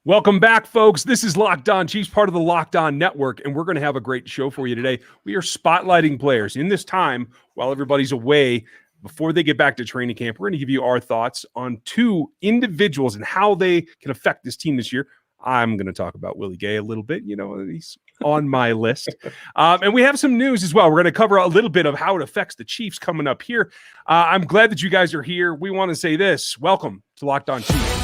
Welcome back, folks. This is Locked On Chiefs, part of the Locked On Network, and we're going to have a great show for you today. We are spotlighting players in this time while everybody's away before they get back to training camp. We're going to give you our thoughts on two individuals and how they can affect this team this year. I'm going to talk about Willie Gay a little bit. You know, he's on my list. And we have some news as well. We're going to cover a little bit of how it affects the Chiefs coming up here. I'm glad that you guys are here. We want to say this. Welcome to Locked On Chiefs.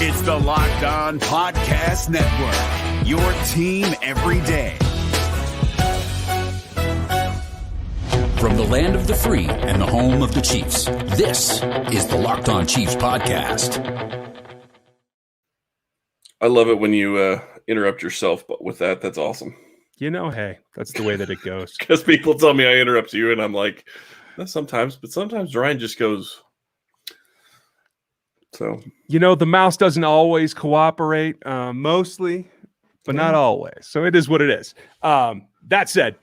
It's the Locked On Podcast Network, your team every day. From the land of the free and the home of the Chiefs, this is the Locked On Chiefs Podcast. I love it when you interrupt yourself with that. That's awesome. You know, hey, that's the way that it goes. Because people tell me I interrupt you, and I'm like, sometimes, but sometimes Ryan just goes... So, you know, the mouse doesn't always cooperate, mostly, but not always. So it is what it is. That said,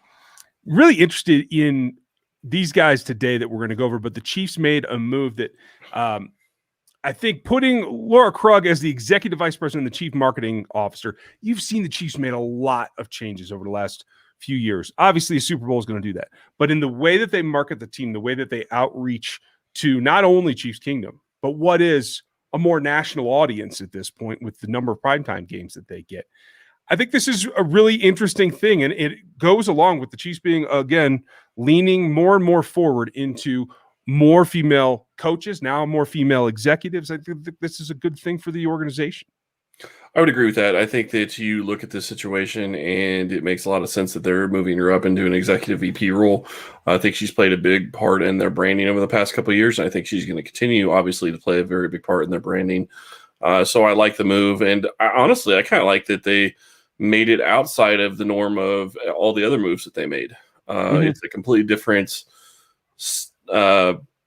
really interested in these guys today that we're going to go over, but the Chiefs made a move that I think putting Laura Krug as the executive vice president and the chief marketing officer, you've seen the Chiefs made a lot of changes over the last few years. Obviously, a Super Bowl is going to do that. But in the way that they market the team, the way that they outreach to not only Chiefs Kingdom, but what is a more national audience at this point with the number of primetime games that they get. I think this is a really interesting thing, and it goes along with the Chiefs being, again, leaning more and more forward into more female coaches, now more female executives. I think this is a good thing for the organization. I would agree with that. I think that you look at this situation and it makes a lot of sense that they're moving her up into an executive VP role. I think she's played a big part in their branding over the past couple of years. And I think she's going to continue, obviously, to play a very big part in their branding. So I like the move. And honestly, I kind of like that they made it outside of the norm of all the other moves that they made. It's a completely different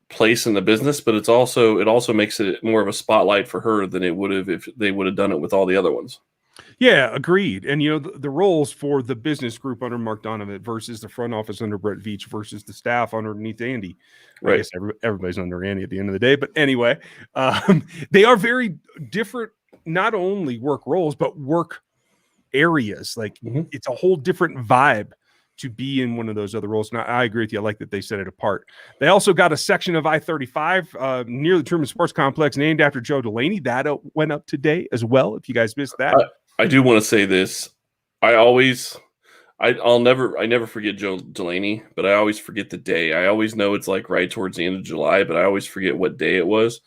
place in the business, but it also makes it more of a spotlight for her than it would have if they would have done it with all the other ones. Yeah, agreed. And you know, the roles for the business group under Mark Donovan versus the front office under Brett Veach versus the staff underneath Andy. Right. I guess everybody's under Andy at the end of the day, but anyway, they are very different, not only work roles, but work areas. Like it's a whole different vibe to be in one of those other roles. And I agree with you. I like that they set it apart. They also got a section of I-35 near the Truman Sports Complex named after Joe Delaney. That went up today as well, if you guys missed that. I do want to say this. I never forget Joe Delaney, but I always forget the day. I always know it's like right towards the end of July, but I always forget what day it was.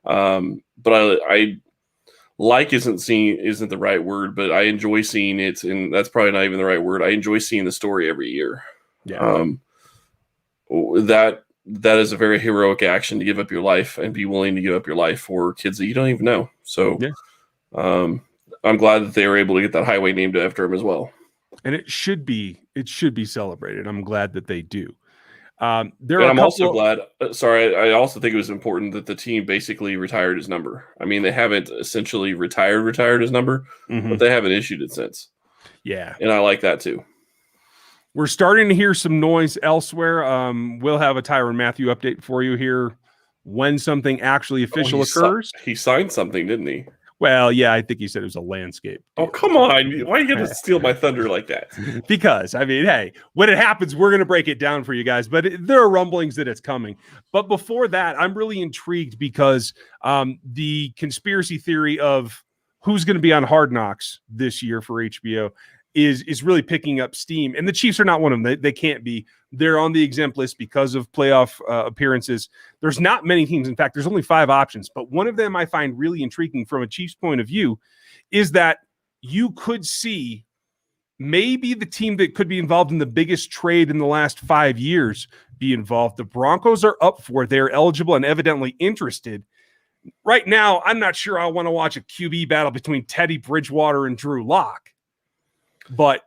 But I like isn't the right word, but I enjoy seeing it, and that's probably not even the right word. I enjoy seeing the story every year. Yeah. That is a very heroic action to give up your life and be willing to give up your life for kids that you don't even know. So I'm glad that they were able to get that highway named after him as well. And it should be celebrated. I'm glad that they do. I'm also glad. I also think it was important that the team basically retired his number. I mean, they haven't essentially retired his number, but they haven't issued it since. Yeah, and I like that too. We're starting to hear some noise elsewhere. We'll have a Tyrann Mathieu update for you here when something actually official occurs. He signed something, didn't he? Well, yeah, I think he said it was a landscape. Oh, come on. Why are you going to steal my thunder like that? Because, I mean, hey, when it happens, we're going to break it down for you guys. But there are rumblings that it's coming. But before that, I'm really intrigued because the conspiracy theory of who's going to be on Hard Knocks this year for HBO is really picking up steam. And the Chiefs are not one of them. They can't be. They're on the exempt list because of playoff appearances. There's not many teams. In fact, there's only 5 options. But one of them I find really intriguing from a Chiefs point of view is that you could see maybe the team that could be involved in the biggest trade in the last 5 years be involved. The Broncos are up for it. They're eligible and evidently interested. Right now, I'm not sure I want to watch a QB battle between Teddy Bridgewater and Drew Lock. But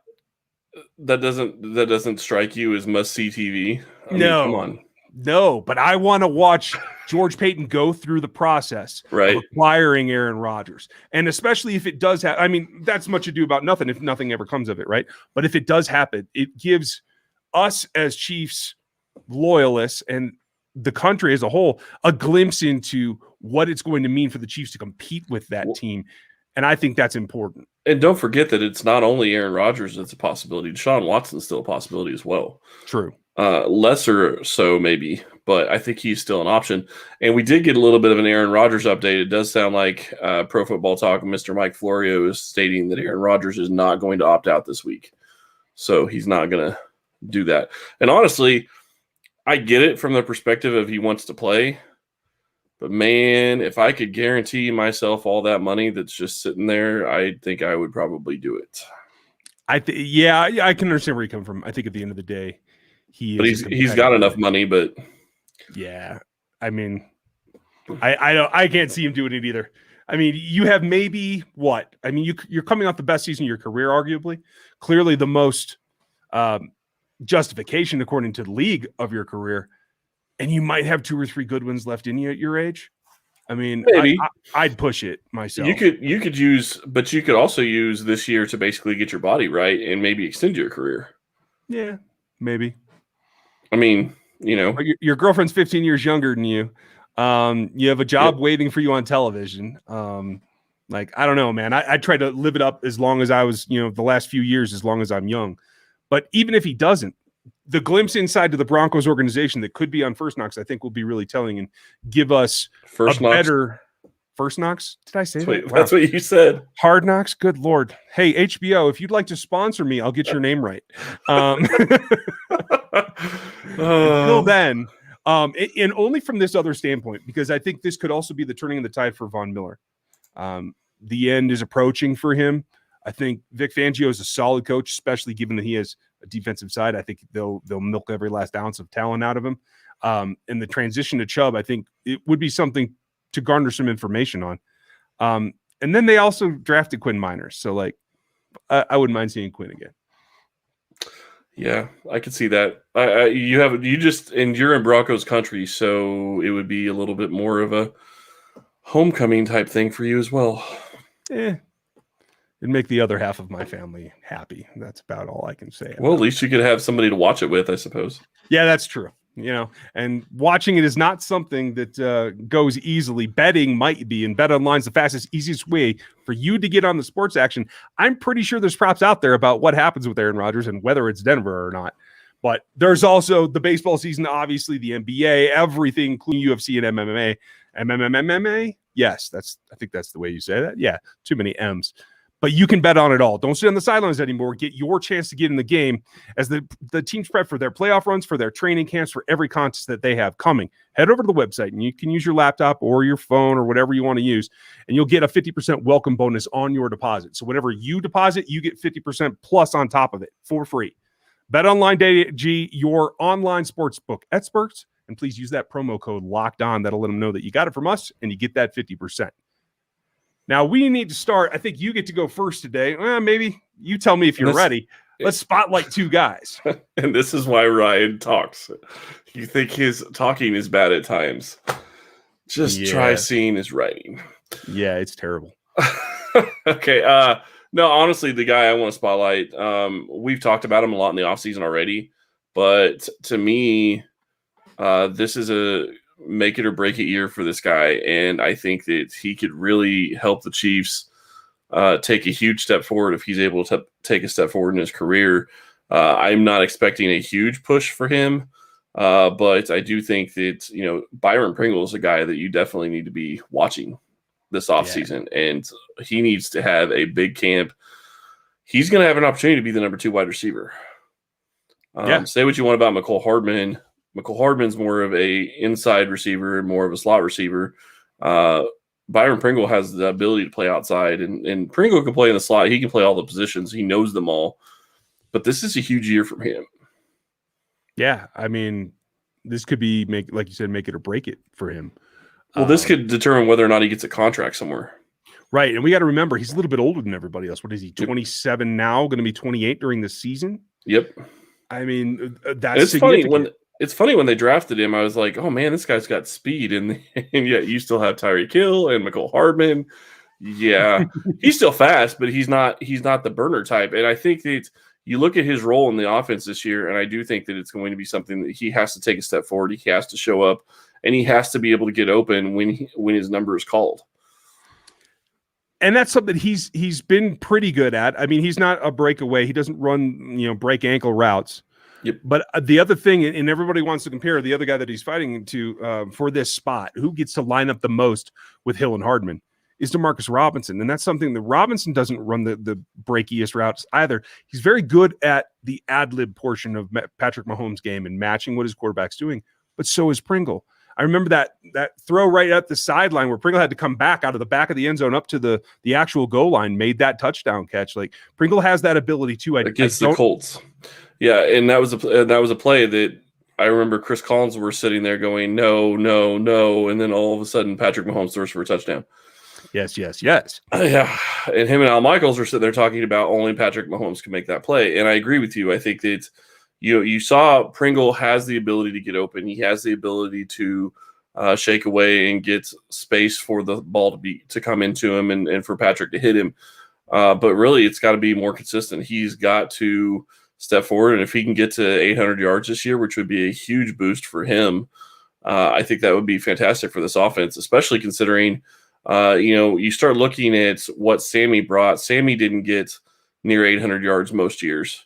that doesn't strike you as must-see TV? I mean, come on. No, but I want to watch George Payton go through the process of acquiring Aaron Rodgers. And especially if it does happen, I mean, that's much ado about nothing if nothing ever comes of it, right? But if it does happen, it gives us as Chiefs loyalists and the country as a whole a glimpse into what it's going to mean for the Chiefs to compete with that team. And I think that's important. And don't forget that it's not only Aaron Rodgers that's a possibility. Deshaun Watson's still a possibility as well. True. Lesser so maybe, but I think he's still an option. And we did get a little bit of an Aaron Rodgers update. It does sound like Pro Football Talk, Mr. Mike Florio is stating that Aaron Rodgers is not going to opt out this week. So he's not going to do that. And honestly, I get it from the perspective of he wants to play. But, man, if I could guarantee myself all that money that's just sitting there, I think I would probably do it. I can understand where you come from. I think at the end of the day, he's got enough money, but yeah, I mean, I can't see him doing it either. I mean, you have maybe what? I mean, you're coming off the best season of your career, arguably, clearly the most justification according to the league of your career, and you might have 2 or 3 good ones left in you at your age. I mean, maybe I'd push it myself. You could use, but you could also use this year to basically get your body right and maybe extend your career. Yeah, maybe. I mean, you know, your girlfriend's 15 years younger than you. You have a job waiting for you on television. Like, I don't know, man. I try to live it up as long as I was, the last few years, as long as I'm young. But even if he doesn't, the glimpse inside to the Broncos organization that could be on First Knocks, I think will be really telling and give us better First Knocks. Did I say that? Wow. That's what you said. Hard Knocks. Good Lord. Hey, HBO, if you'd like to sponsor me, I'll get your name right. Until then, and only from this other standpoint, because I think this could also be the turning of the tide for Von Miller. The end is approaching for him. I think Vic Fangio is a solid coach, especially given that he has a defensive side. I think they'll milk every last ounce of talent out of him. And the transition to Chubb, I think it would be something to garner some information on. And then they also drafted Quinn Miners. So, like, I wouldn't mind seeing Quinn again. Yeah, I could see that. You're in Broncos country, so it would be a little bit more of a homecoming type thing for you as well. It'd make the other half of my family happy. That's about all I can say. Well, at least you could have somebody to watch it with, I suppose. Yeah, that's true. And watching it is not something that goes easily. Betting might be, and BetOnline's the fastest, easiest way for you to get on the sports action. I'm pretty sure there's props out there about what happens with Aaron Rodgers and whether it's Denver or not. But there's also the baseball season, obviously the NBA, everything, including UFC and MMA. MMA? Yes, I think that's the way you say that. Yeah, too many M's. But you can bet on it all. Don't sit on the sidelines anymore. Get your chance to get in the game as the teams prep for their playoff runs, for their training camps, for every contest that they have coming. Head over to the website, and you can use your laptop or your phone or whatever you want to use, and you'll get a 50% welcome bonus on your deposit. So whatever you deposit, you get 50% plus on top of it for free. BetOnline AG, your online sportsbook experts, and please use that promo code LOCKEDON. That'll let them know that you got it from us, and you get that 50%. Now, we need to start. I think you get to go first today. Maybe you tell me if you're ready. Let's spotlight 2 guys. And this is why Ryan talks. You think his talking is bad at times. Just try seeing his writing. Yeah, it's terrible. Okay. No, honestly, the guy I want to spotlight, we've talked about him a lot in the offseason already. But to me, this is a make it or break it year for this guy. And I think that he could really help the Chiefs take a huge step forward if he's able to take a step forward in his career. I'm not expecting a huge push for him, but I do think that, Byron Pringle is a guy that you definitely need to be watching this offseason, and he needs to have a big camp. He's going to have an opportunity to be the number 2 wide receiver. Say what you want about McCole Hardman. McCole Hardman's more of a inside receiver and more of a slot receiver. Byron Pringle has the ability to play outside, and Pringle can play in the slot. He can play all the positions. He knows them all. But this is a huge year for him. Yeah, I mean, this could be, like you said, make it or break it for him. Well, this could determine whether or not he gets a contract somewhere. Right, and we got to remember, he's a little bit older than everybody else. What is he, 27 now, going to be 28 during the season? Yep. I mean, that's it's significant. It's funny when they drafted him, I was like, oh, man, this guy's got speed. And yet you still have Tyreek Hill and McCole Hardman. Yeah, he's still fast, but he's not the burner type. And I think that, you look at his role in the offense this year, and I do think that it's going to be something that he has to take a step forward. He has to show up, and he has to be able to get open when his number is called. And that's something he's been pretty good at. I mean, he's not a breakaway. He doesn't run, break ankle routes. Yep. But the other thing, and everybody wants to compare the other guy that he's fighting to for this spot, who gets to line up the most with Hill and Hardman, is DeMarcus Robinson. And that's something that Robinson doesn't run the breakiest routes either. He's very good at the ad-lib portion of Patrick Mahomes' game and matching what his quarterback's doing, but so is Pringle. I remember that throw right at the sideline where Pringle had to come back out of the back of the end zone up to the actual goal line, made that touchdown catch. Like, Pringle has that ability too. Against the Colts. Yeah, and that was a play that I remember Chris Collins were sitting there going, no, and then all of a sudden Patrick Mahomes throws for a touchdown. Yes. Yeah, and him and Al Michaels were sitting there talking about only Patrick Mahomes can make that play, and I agree with you. I think that you saw Pringle has the ability to get open. He has the ability to shake away and get space for the ball to come into him and for Patrick to hit him. But really, it's got to be more consistent. He's got to step forward, and if he can get to 800 yards this year, which would be a huge boost for him, I think that would be fantastic for this offense, especially considering, you start looking at what Sammy brought. Sammy didn't get near 800 yards most years.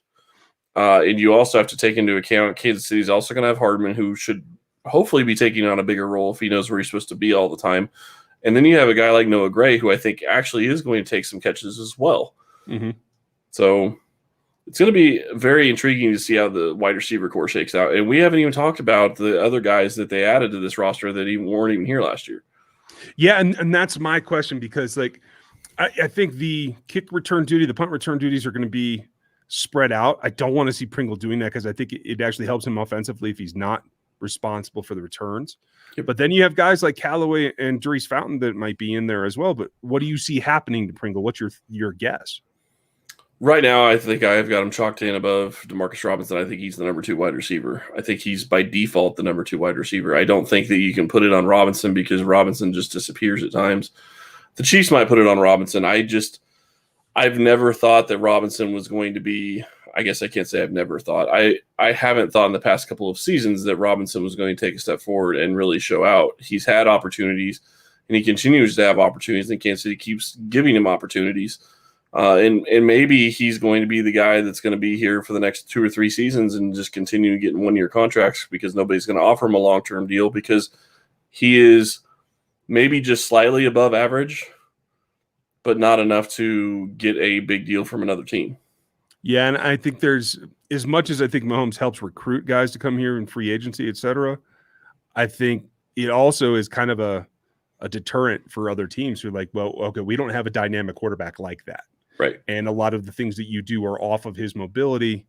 And you also have to take into account Kansas City's also going to have Hardman, who should hopefully be taking on a bigger role if he knows where he's supposed to be all the time. And then you have a guy like Noah Gray, who I think actually is going to take some catches as well. Mm-hmm. So it's going to be very intriguing to see how the wide receiver core shakes out. And we haven't even talked about the other guys that they added to this roster that weren't even here last year. Yeah, and that's my question, because I think the kick return duty, the punt return duties are going to be spread out. I don't want to see Pringle doing that, because I think it actually helps him offensively if he's not responsible for the returns. Yep. But then you have guys like Callaway and Dries Fountain that might be in there as well. But what do you see happening to Pringle? What's your guess? Right now, I think I've got him chalked in above DeMarcus Robinson. I think he's the number 2 wide receiver. I think he's by default the number 2 wide receiver. I don't think that you can put it on Robinson, because Robinson just disappears at times. The Chiefs might put it on Robinson. I've never thought that Robinson was going to be, I guess I can't say I've never thought. I haven't thought in the past couple of seasons that Robinson was going to take a step forward and really show out. He's had opportunities, and he continues to have opportunities, and Kansas City keeps giving him opportunities. And maybe he's going to be the guy that's going to be here for the next 2 or 3 seasons and just continue getting 1-year contracts, because nobody's going to offer him a long-term deal, because he is maybe just slightly above average, but not enough to get a big deal from another team. Yeah, and I think there's, as much as I think Mahomes helps recruit guys to come here in free agency, et cetera, I think it also is kind of a deterrent for other teams who are like, well, okay, we don't have a dynamic quarterback like that. Right. And a lot of the things that you do are off of his mobility.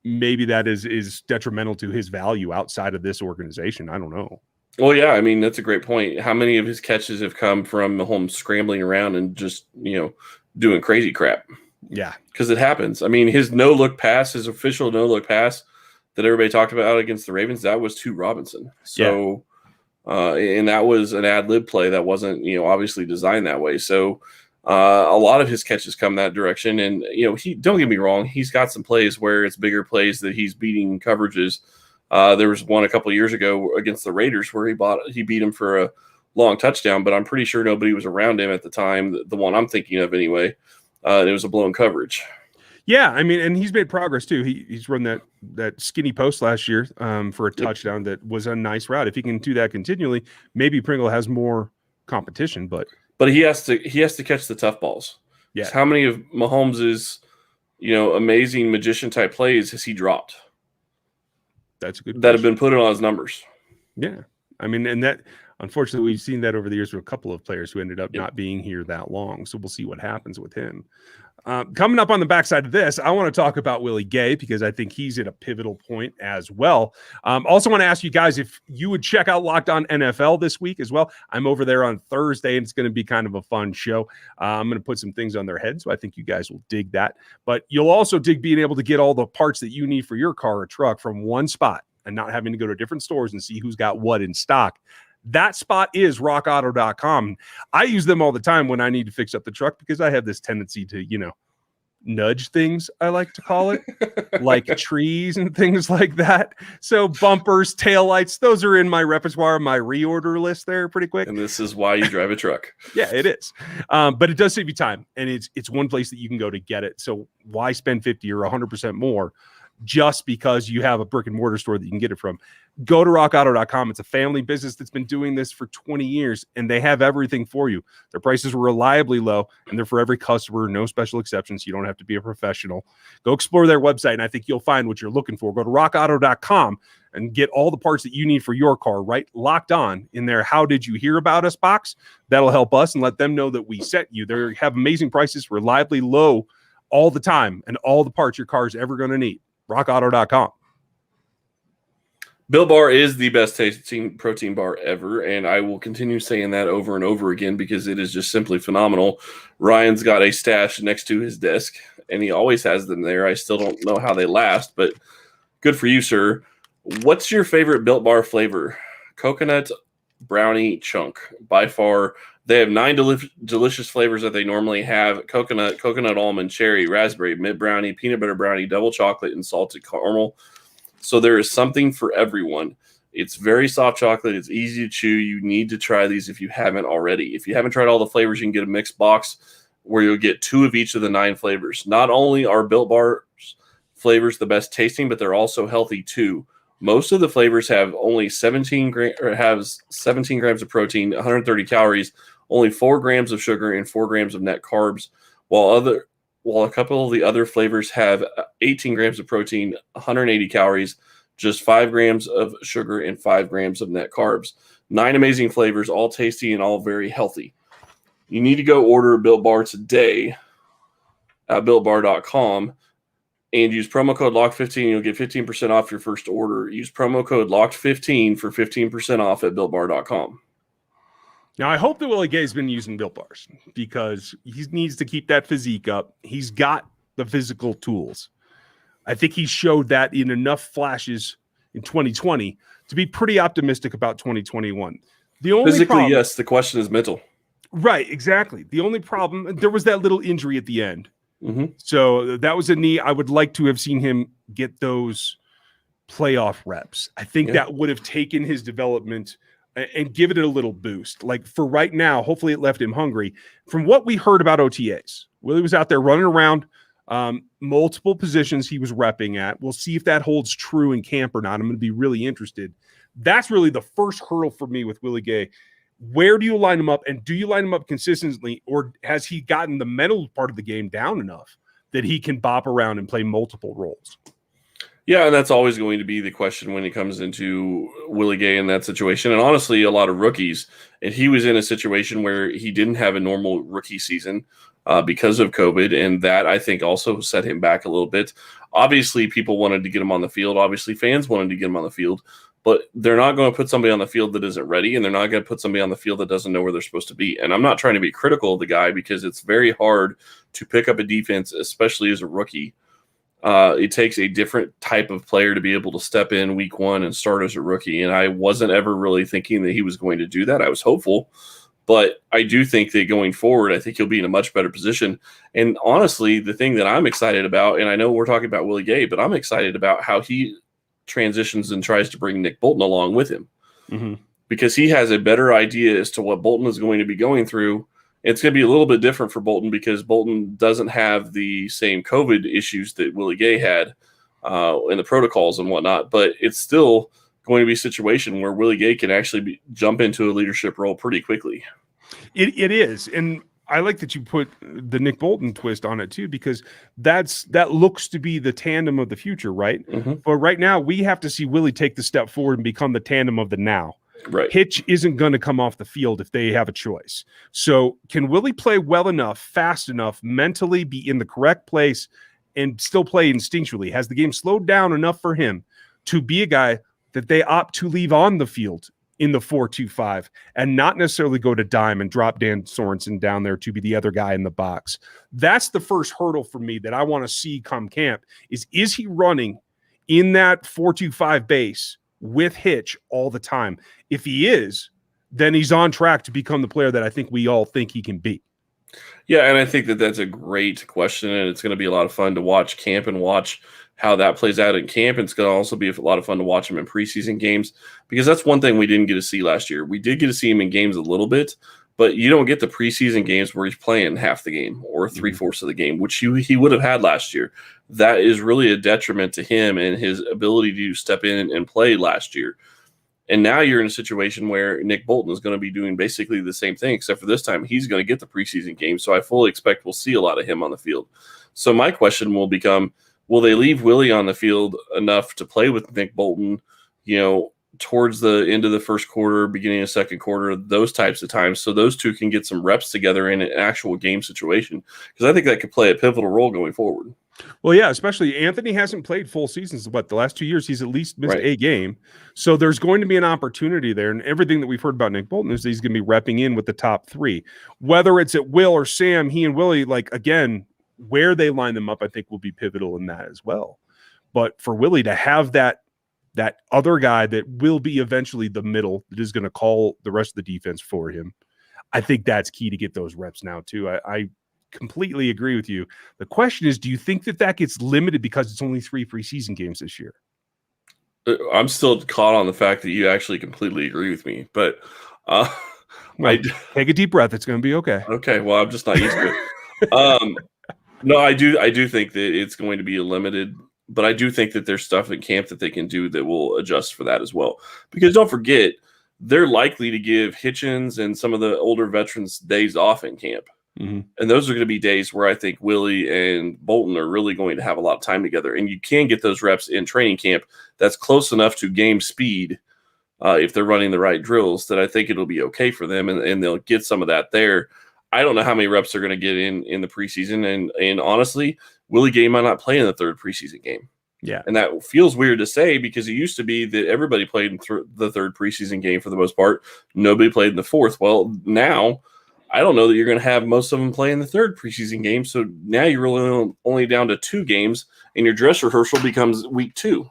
Maybe that is detrimental to his value outside of this organization. I don't know. Well, yeah, I mean, that's a great point. How many of his catches have come from Mahomes scrambling around and just, doing crazy crap? Yeah. Because it happens. I mean, his no-look pass, his official no-look pass that everybody talked about against the Ravens, that was to Robinson. So, and that was an ad-lib play that wasn't, obviously designed that way. So, a lot of his catches come that direction. And, he, don't get me wrong, he's got some plays where it's bigger plays that he's beating coverages. There was one a couple of years ago against the Raiders where he beat him for a long touchdown, but I'm pretty sure nobody was around him at the time. The one I'm thinking of anyway, it was a blown coverage. Yeah, I mean, and he's made progress too. He's run that skinny post last year for a touchdown that was a nice route. If he can do that continually, maybe Pringle has more competition. But he has to catch the tough balls. Yeah. How many of Mahomes's amazing magician type plays has he dropped? That's a good. That have been put on his numbers. Yeah, I mean, and that unfortunately we've seen that over the years with a couple of players who ended up not being here that long. So we'll see what happens with him. Coming up on the backside of this, I want to talk about Willie Gay, because I think he's at a pivotal point as well. Also want to ask you guys if you would check out Locked On NFL this week as well. I'm over there on Thursday, and it's going to be kind of a fun show. I'm going to put some things on their head, so I think you guys will dig that. But you'll also dig being able to get all the parts that you need for your car or truck from one spot and not having to go to different stores and see who's got what in stock. That spot is rockauto.com. I use them all the time when I need to fix up the truck, because I have this tendency to, nudge things, I like to call it, like trees and things like that. So bumpers, taillights, those are in my repertoire, my reorder list there pretty quick. And this is why you drive a truck. Yeah, it is. But it does save you time, and it's one place that you can go to get it. So why spend 50 or 100% more just because you have a brick and mortar store that you can get it from? Go to rockauto.com. It's a family business that's been doing this for 20 years, and they have everything for you. Their prices are reliably low, and they're for every customer, no special exceptions. You don't have to be a professional. Go explore their website, and I think you'll find what you're looking for. Go to rockauto.com and get all the parts that you need for your car, right? Locked On in their How Did You Hear About Us box. That'll help us and let them know that we sent you. They have amazing prices, reliably low all the time, and all the parts your car is ever going to need. rockauto.com. Built Bar is the best tasting protein bar ever, and I will continue saying that over and over again because it is just simply phenomenal. Ryan's got a stash next to his desk, and he always has them there. I still don't know how they last, but good for you, sir. What's your favorite Built Bar flavor? Coconut, brownie, chunk. By far, they have 9 delicious flavors that they normally have: coconut, almond, cherry, raspberry, mint brownie, peanut butter brownie, double chocolate, and salted caramel. So there is something for everyone. It's very soft chocolate. It's easy to chew. You need to try these if you haven't already. If you haven't tried all the flavors, you can get a mixed box where you'll get 2 of each of the 9 flavors. Not only are Built Bar flavors the best tasting, but they're also healthy too. Most of the flavors have only 17 grams of protein, 130 calories, only 4 grams of sugar, and 4 grams of net carbs, while a couple of the other flavors have 18 grams of protein, 180 calories, just 5 grams of sugar, and 5 grams of net carbs. 9 amazing flavors, all tasty and all very healthy. You need to go order a Built Bar today at BuiltBar.com and use promo code LOCKED15. You'll get 15% off your first order. Use promo code LOCKED15 for 15% off at BuiltBar.com. Now, I hope that Willie Gay's been using Built Bars because he needs to keep that physique up. He's got the physical tools. I think he showed that in enough flashes in 2020 to be pretty optimistic about 2021. The only Physically, problem, yes. The question is mental. Right, exactly. The only problem, there was that little injury at the end. Mm-hmm. So that was a knee. I would like to have seen him get those playoff reps. I think that would have taken his development and give it a little boost. Like for right now, hopefully it left him hungry. From what we heard about OTAs, Willie was out there running around multiple positions he was repping at. We'll see if that holds true in camp or not. I'm going to be really interested. That's really the first hurdle for me with Willie Gay. Where do you line him up, and do you line him up consistently, or has he gotten the mental part of the game down enough that he can bop around and play multiple roles? Yeah, and that's always going to be the question when it comes into Willie Gay in that situation. And honestly, a lot of rookies, and he was in a situation where he didn't have a normal rookie season because of COVID, and that I think also set him back a little bit. Obviously, people wanted to get him on the field. Obviously, fans wanted to get him on the field. But they're not going to put somebody on the field that isn't ready, and they're not going to put somebody on the field that doesn't know where they're supposed to be. And I'm not trying to be critical of the guy because it's very hard to pick up a defense, especially as a rookie. It takes a different type of player to be able to step in week 1 and start as a rookie. And I wasn't ever really thinking that he was going to do that. I was hopeful. But I do think that going forward, I think he'll be in a much better position. And honestly, the thing that I'm excited about, and I know we're talking about Willie Gay, but I'm excited about how he transitions and tries to bring Nick Bolton along with him, because he has a better idea as to what Bolton is going to be going through. It's going to be a little bit different for Bolton because Bolton doesn't have the same COVID issues that Willie Gay had in the protocols and whatnot, but it's still going to be a situation where Willie Gay can actually jump into a leadership role pretty quickly. It is. And I like that you put the Nick Bolton twist on it too, because that looks to be the tandem of the future, right? But right now we have to see Willie take the step forward and become the tandem of the now. Right. Hitch isn't going to come off the field if they have a choice. So can Willie play well enough, fast enough, mentally be in the correct place and still play instinctually? Has the game slowed down enough for him to be a guy that they opt to leave on the field in the 4-2-5 and not necessarily go to dime and drop Dan Sorensen down there to be the other guy in the box? That's the first hurdle for me that I want to see come camp is he running in that 4-2-5 base with Hitch all the time? If he is, then he's on track to become the player that I think we all think he can be. Yeah, and I think that that's a great question, and it's going to be a lot of fun to watch camp and watch how that plays out in camp. And it's going to also be a lot of fun to watch him in preseason games, because that's one thing we didn't get to see last year. We did get to see him in games a little bit, but you don't get the preseason games where he's playing half the game or 3/4 of the game, which he would have had last year. That is really a detriment to him and his ability to step in and play last year. And now you're in a situation where Nick Bolton is going to be doing basically the same thing, except for this time he's going to get the preseason game. So I fully expect we'll see a lot of him on the field. So my question will become, will they leave Willie on the field enough to play with Nick Bolton, towards the end of the first quarter, beginning of second quarter, those types of times, so those two can get some reps together in an actual game situation? Because I think that could play a pivotal role going forward. Well, yeah, especially Anthony hasn't played full seasons. The last 2 years, he's at least missed a game. So there's going to be an opportunity there. And everything that we've heard about Nick Bolton is that he's going to be repping in with the top three. Whether it's at Will or Sam, he and Willie, again, where they line them up, I think will be pivotal in that as well. But for Willie to have that other guy that will be eventually the middle that is going to call the rest of the defense for him, I think that's key to get those reps now too. I completely agree with you. The question is, do you think that gets limited because it's only 3 preseason games this year? I'm still caught on the fact that you actually completely agree with me, but take a deep breath. It's going to be okay. Okay. Well, I'm just not used to it. No, I do think that it's going to be limited, but I do think that there's stuff in camp that they can do that will adjust for that as well. Because don't forget, they're likely to give Hitchens and some of the older veterans days off in camp. Mm-hmm. And those are going to be days where I think Willie and Bolton are really going to have a lot of time together. And you can get those reps in training camp that's close enough to game speed if they're running the right drills, that I think it'll be okay for them, and they'll get some of that there. I don't know how many reps they're going to get in the preseason. And honestly, Willie Gay might not play in the third preseason game. Yeah. And that feels weird to say, because it used to be that everybody played in the third preseason game for the most part. Nobody played in the fourth. Well, now I don't know that you're going to have most of them play in the third preseason game. So now you're really only down to 2 games, and your dress rehearsal becomes week 2.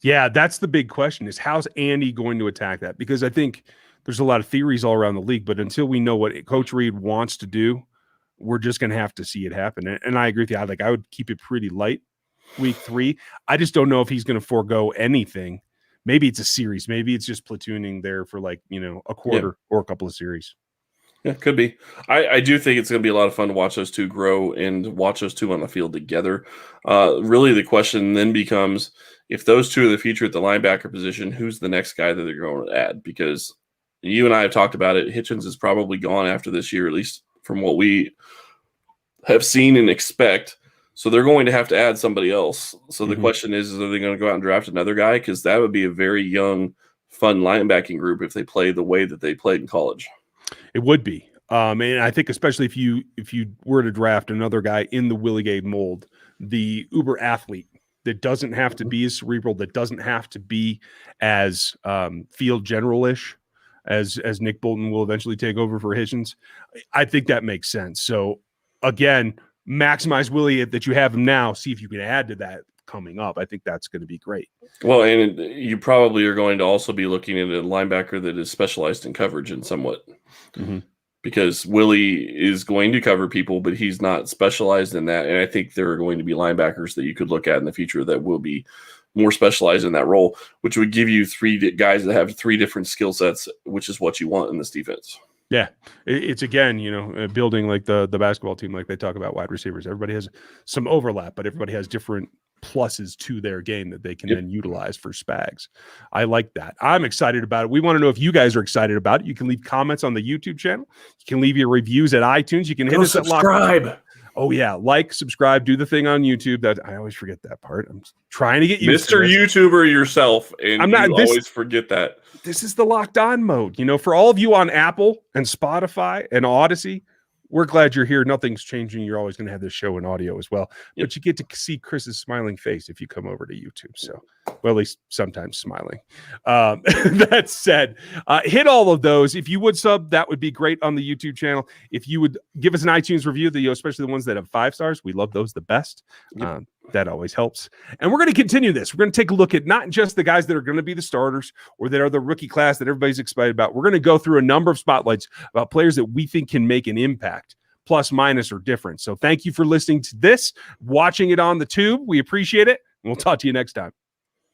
Yeah, that's the big question, is how's Andy going to attack that? Because I think there's a lot of theories all around the league, but until we know what Coach Reed wants to do, we're just going to have to see it happen. And I agree with you. I would keep it pretty light week 3. I just don't know if he's going to forego anything. Maybe it's a series. Maybe it's just platooning there for a quarter or a couple of series. Yeah, could be. I do think it's going to be a lot of fun to watch those two grow and watch those two on the field together. Really, the question then becomes, if those two are the future at the linebacker position, who's the next guy that they're going to add? Because you and I have talked about it. Hitchens is probably gone after this year, at least from what we have seen and expect. So they're going to have to add somebody else. So the question is, are they going to go out and draft another guy? Because that would be a very young, fun linebacking group if they play the way that they played in college. It would be. And I think especially if you were to draft another guy in the Willie Gay mold, the uber athlete that doesn't have to be as cerebral, that doesn't have to be as field general-ish as Nick Bolton will eventually take over for Hitchens, I think that makes sense. So again, maximize Willie that you have him now. See if you can add to that coming up. I think that's going to be great. Well, and you probably are going to also be looking at a linebacker that is specialized in coverage in somewhat. Mm-hmm. Because Willie is going to cover people, but he's not specialized in that. And I think there are going to be linebackers that you could look at in the future that will be more specialized in that role, which would give you 3 guys that have 3 different skill sets, which is what you want in this defense. Yeah. It's again, building like the basketball team, like they talk about wide receivers. Everybody has some overlap, but everybody has different pluses to their game that they can then utilize for Spags. I like that. I'm excited about it. We want to know if you guys are excited about it. You can leave comments on the YouTube channel. You can leave your reviews at iTunes. You can hit us subscribe. At Oh yeah, like, subscribe, do the thing on YouTube. That I always forget that part. I'm trying to get used to Mr. YouTuber yourself, and always forget that. This is the locked on mode. For all of you on Apple and Spotify and Odyssey, we're glad you're here. Nothing's changing. You're always going to have this show in audio as well. But you get to see Chris's smiling face if you come over to YouTube. So, well, at least sometimes smiling. That said, hit all of those. If you would sub, that would be great on the YouTube channel. If you would give us an iTunes review, especially the ones that have 5 stars, we love those the best. That always helps. And we're going to continue this. We're going to take a look at not just the guys that are going to be the starters or that are the rookie class that everybody's excited about. We're going to go through a number of spotlights about players that we think can make an impact plus minus are different. So thank you for listening to this, watching it on the tube. We appreciate it. And we'll talk to you next time.